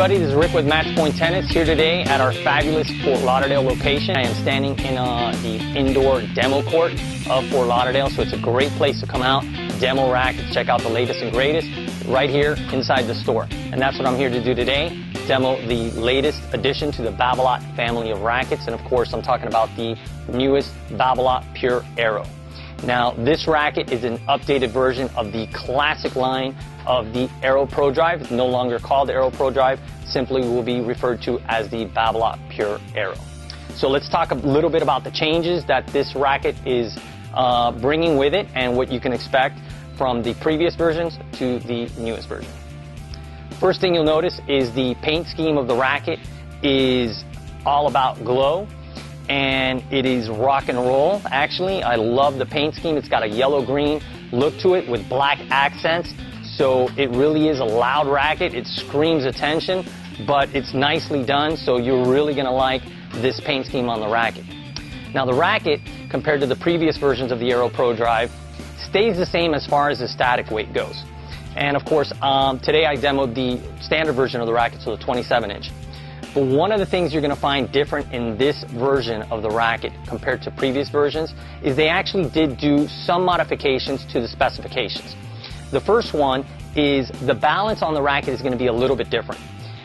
everybody, this is Rick with Point Tennis here today at our fabulous Fort Lauderdale location. I am standing in the indoor demo court of Fort Lauderdale, so it's a great place to come out, demo rackets, check out the latest and greatest right here inside the store. And that's what I'm here to do today, demo the latest addition to the Babolat family of rackets, and of course I'm talking about the newest Babolat Pure Aero. Now, this racket is an updated version of the classic line of the AeroPro Drive. It's no longer called the AeroPro Drive, simply will be referred to as the Babolat Pure Aero. So let's talk a little bit about the changes that this racket is bringing with it and what you can expect from the previous versions to the newest version. First thing you'll notice is the paint scheme of the racket is all about glow. And it is rock and roll, actually. I love the paint scheme. It's got a yellow-green look to it with black accents. So it really is a loud racket. It screams attention, but it's nicely done, so you're really going to like this paint scheme on the racket. Now, the racket, compared to the previous versions of the AeroPro Drive, stays the same as far as the static weight goes. And, of course, today I demoed the standard version of the racket, so the 27-inch. But one of the things you're going to find different in this version of the racket compared to previous versions is they actually did do some modifications to the specifications. The first one is the balance on the racket is going to be a little bit different.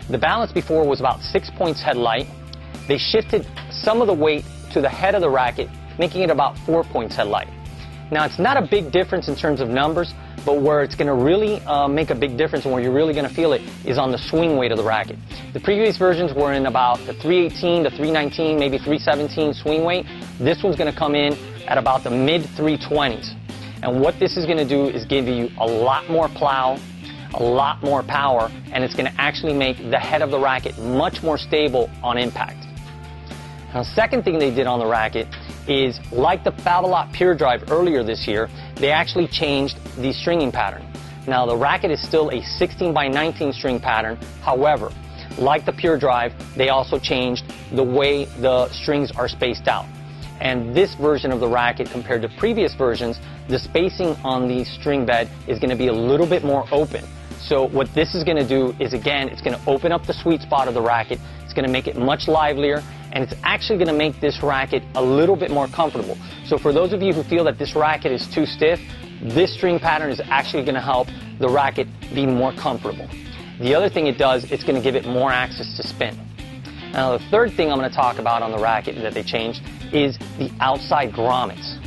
The balance before was about 6 points head light. They shifted some of the weight to the head of the racket, making it about 4 points head light. Now, it's not a big difference in terms of numbers, but where it's going to really make a big difference and where you're really going to feel it is on the swing weight of the racket. The previous versions were in about the 318 to 319, maybe 317 swing weight. This one's going to come in at about the mid 320s. And what this is going to do is give you a lot more plow, a lot more power, and it's going to actually make the head of the racket much more stable on impact. Now, the second thing they did on the racket is, like the Babolat Pure Drive earlier this year, they actually changed the stringing pattern. Now, the racket is still a 16 by 19 string pattern. However, like the Pure Drive, they also changed the way the strings are spaced out. And this version of the racket, compared to previous versions, the spacing on the string bed is going to be a little bit more open. So what this is going to do is, again, it's going to open up the sweet spot of the racket. It's going to make it much livelier, and it's actually going to make this racket a little bit more comfortable. So for those of you who feel that this racket is too stiff, this string pattern is actually going to help the racket be more comfortable. The other thing it does, it's going to give it more access to spin. Now, the third thing I'm going to talk about on the racket that they changed is the outside grommets.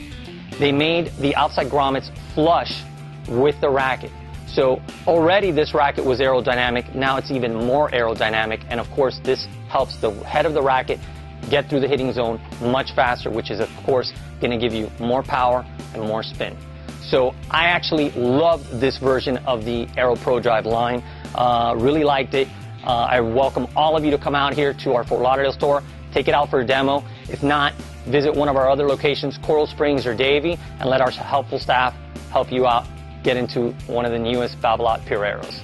They made the outside grommets flush with the racket. So already this racket was aerodynamic, now it's even more aerodynamic, and of course this helps the head of the racket get through the hitting zone much faster, which is of course going to give you more power and more spin. So I actually love this version of the AeroPro Drive line, really liked it. I welcome all of you to come out here to our Fort Lauderdale store, take it out for a demo. If not, visit one of our other locations, Coral Springs or Davie, and let our helpful staff help you out get into one of the newest Babolat Pure Aeros.